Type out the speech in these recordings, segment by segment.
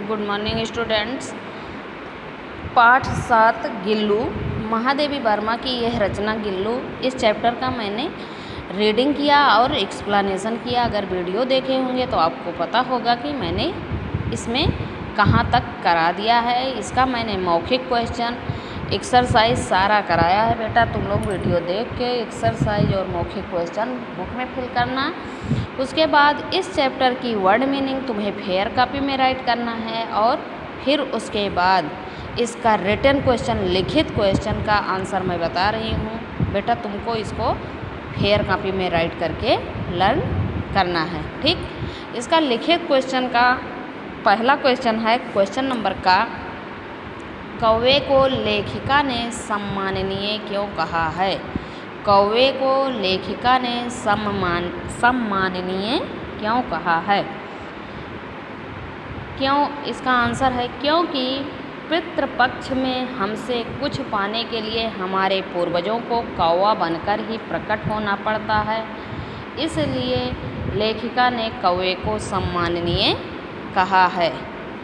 Good morning students. पाठ 7 गिल्लू, महादेवी वर्मा की यह रचना गिल्लू, इस चैप्टर का मैंने रीडिंग किया और एक्सप्लेनेशन किया। अगर वीडियो देखे होंगे तो आपको पता होगा कि मैंने इसमें कहाँ तक करा दिया है। इसका मैंने मौखिक क्वेश्चन एक्सरसाइज सारा कराया है। बेटा तुम लोग वीडियो देख के एक्सरसाइज और मौखिक क्वेश्चन बुक में फिल करना। उसके बाद इस चैप्टर की वर्ड मीनिंग तुम्हें फेयर कॉपी में राइट करना है और फिर उसके बाद इसका रिटन क्वेश्चन, लिखित क्वेश्चन का आंसर मैं बता रही हूँ। बेटा तुमको इसको फेयर कॉपी में राइट करके लर्न करना है, ठीक। इसका लिखित क्वेश्चन का पहला क्वेश्चन है क्वेश्चन नंबर का, कौवे को लेखिका ने सम्माननीय क्यों कहा है। कौवे को लेखिका ने सम्माननीय क्यों कहा है। क्यों, इसका आंसर है क्योंकि पितृपक्ष में हमसे कुछ पाने के लिए हमारे पूर्वजों को कौवा बनकर ही प्रकट होना पड़ता है, इसलिए लेखिका ने कौवे को सम्माननीय कहा है,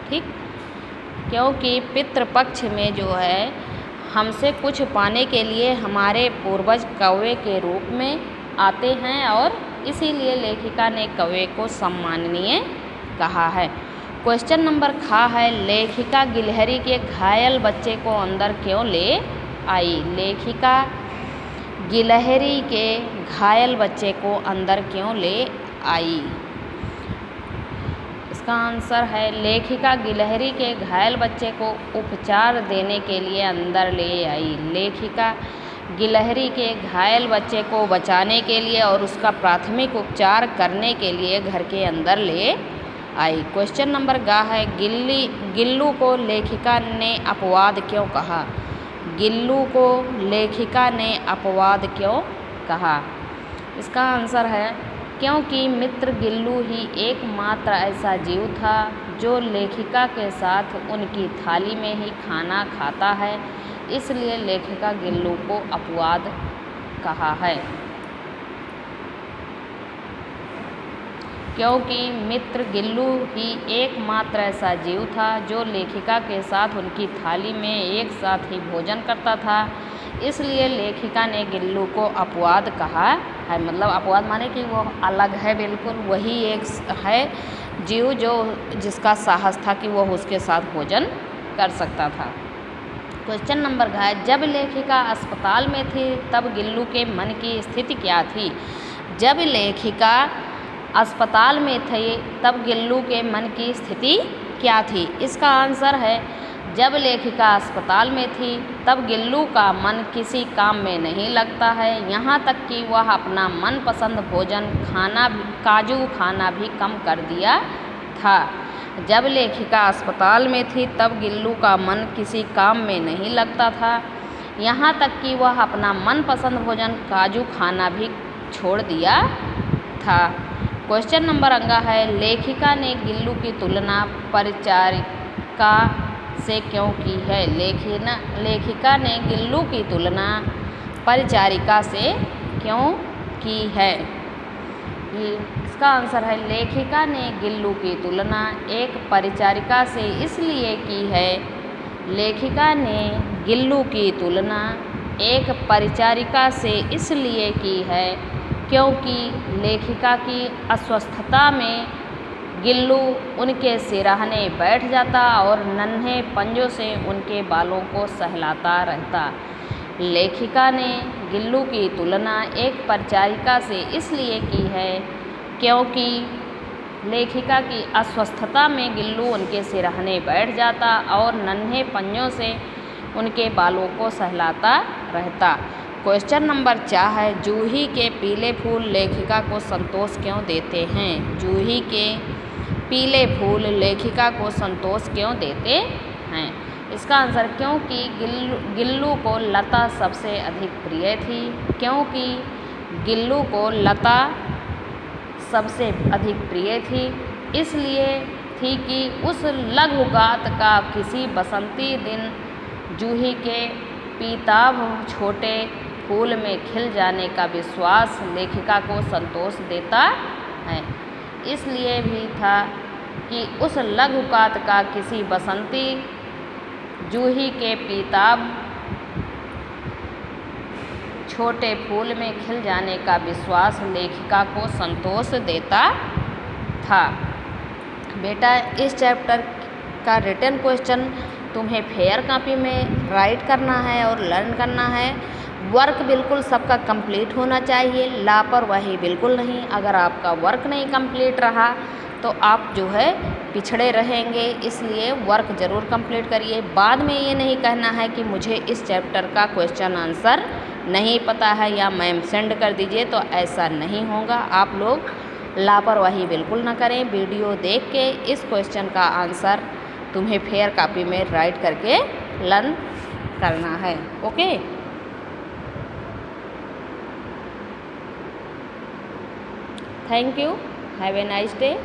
ठीक। क्योंकि पितृपक्ष में जो है हमसे कुछ पाने के लिए हमारे पूर्वज कौवे के रूप में आते हैं और इसीलिए लेखिका ने कौवे को सम्माननीय कहा है। क्वेश्चन नंबर खा है, लेखिका गिलहरी के घायल बच्चे को अंदर क्यों ले आई। लेखिका गिलहरी के घायल बच्चे को अंदर क्यों ले आई। इसका आंसर है लेखिका गिलहरी के घायल बच्चे को उपचार देने के लिए अंदर ले आई। लेखिका गिलहरी के घायल बच्चे को बचाने के लिए और उसका प्राथमिक उपचार करने के लिए घर के अंदर ले आई। क्वेश्चन नंबर गा है, गिल्लू को लेखिका ने अपवाद क्यों कहा। गिल्लू को लेखिका ने अपवाद क्यों कहा। इसका आंसर है क्योंकि मित्र गिल्लू ही एकमात्र ऐसा जीव था जो लेखिका के साथ उनकी थाली में ही खाना खाता है, इसलिए लेखिका गिल्लू को अपवाद कहा है। क्योंकि मित्र गिल्लू ही एकमात्र ऐसा जीव था जो लेखिका के साथ उनकी थाली में एक साथ ही भोजन करता था, इसलिए लेखिका ने गिल्लू को अपवाद कहा है। मतलब अपवाद माने कि वो अलग है, बिल्कुल वही एक है जीव जो जिसका साहस था कि वो उसके साथ भोजन कर सकता था। क्वेश्चन नंबर है, जब लेखिका अस्पताल में थी तब गिल्लू के मन की स्थिति क्या थी। जब लेखिका अस्पताल में थी तब गिल्लू के मन की स्थिति क्या थी। इसका आंसर है जब लेखिका अस्पताल में थी तब गिल्लू का मन किसी काम में नहीं लगता है, यहाँ तक कि वह अपना मनपसंद भोजन काजू खाना भी कम कर दिया था। जब लेखिका अस्पताल में थी तब गिल्लू का मन किसी काम में नहीं लगता था, यहाँ तक कि वह अपना मनपसंद भोजन काजू खाना भी छोड़ दिया था। क्वेश्चन नंबर अंगा है, लेखिका ने गिल्लू की तुलना परिचारिका से क्यों की है। लेखिका ने गिल्लू की तुलना परिचारिका से क्यों की है। इसका आंसर है लेखिका ने गिल्लू की तुलना एक परिचारिका से इसलिए की है। लेखिका ने गिल्लू की तुलना एक परिचारिका से इसलिए की है क्योंकि लेखिका की अस्वस्थता में गिल्लू उनके सिरहाने बैठ जाता और नन्हे पंजों से उनके बालों को सहलाता रहता। लेखिका ने गिल्लू की तुलना एक परिचारिका से इसलिए की है क्योंकि लेखिका की अस्वस्थता में गिल्लू उनके सिरहाने बैठ जाता और नन्हे पंजों से उनके बालों को सहलाता रहता। क्वेश्चन नंबर 4 है, जूही के पीले फूल लेखिका को संतोष क्यों देते हैं। जूही के पीले फूल लेखिका को संतोष क्यों देते हैं। इसका आंसर क्योंकि गिल्लू को लता सबसे अधिक प्रिय थी। क्योंकि गिल्लू को लता सबसे अधिक प्रिय थी, इसलिए थी कि उस लघुगात का किसी बसंती दिन जूही के पीताभ छोटे फूल में खिल जाने का विश्वास लेखिका को संतोष देता है। इसलिए भी था कि उस लघुकात का किसी बसंती जूही के पीताब छोटे फूल में खिल जाने का विश्वास लेखिका को संतोष देता था। बेटा, इस चैप्टर का रिटन क्वेश्चन तुम्हें फेयर कॉपी में राइट करना है और लर्न करना है। वर्क बिल्कुल सबका कंप्लीट होना चाहिए, लापरवाही बिल्कुल नहीं। अगर आपका वर्क नहीं कंप्लीट रहा तो आप जो है पिछड़े रहेंगे, इसलिए वर्क ज़रूर कंप्लीट करिए। बाद में ये नहीं कहना है कि मुझे इस चैप्टर का क्वेश्चन आंसर नहीं पता है या मैम सेंड कर दीजिए, तो ऐसा नहीं होगा। आप लोग लापरवाही बिल्कुल ना करें। वीडियो देख के इस क्वेश्चन का आंसर तुम्हें फेयर कॉपी में राइट करके लर्न करना है। Okay, thank you, have a nice day.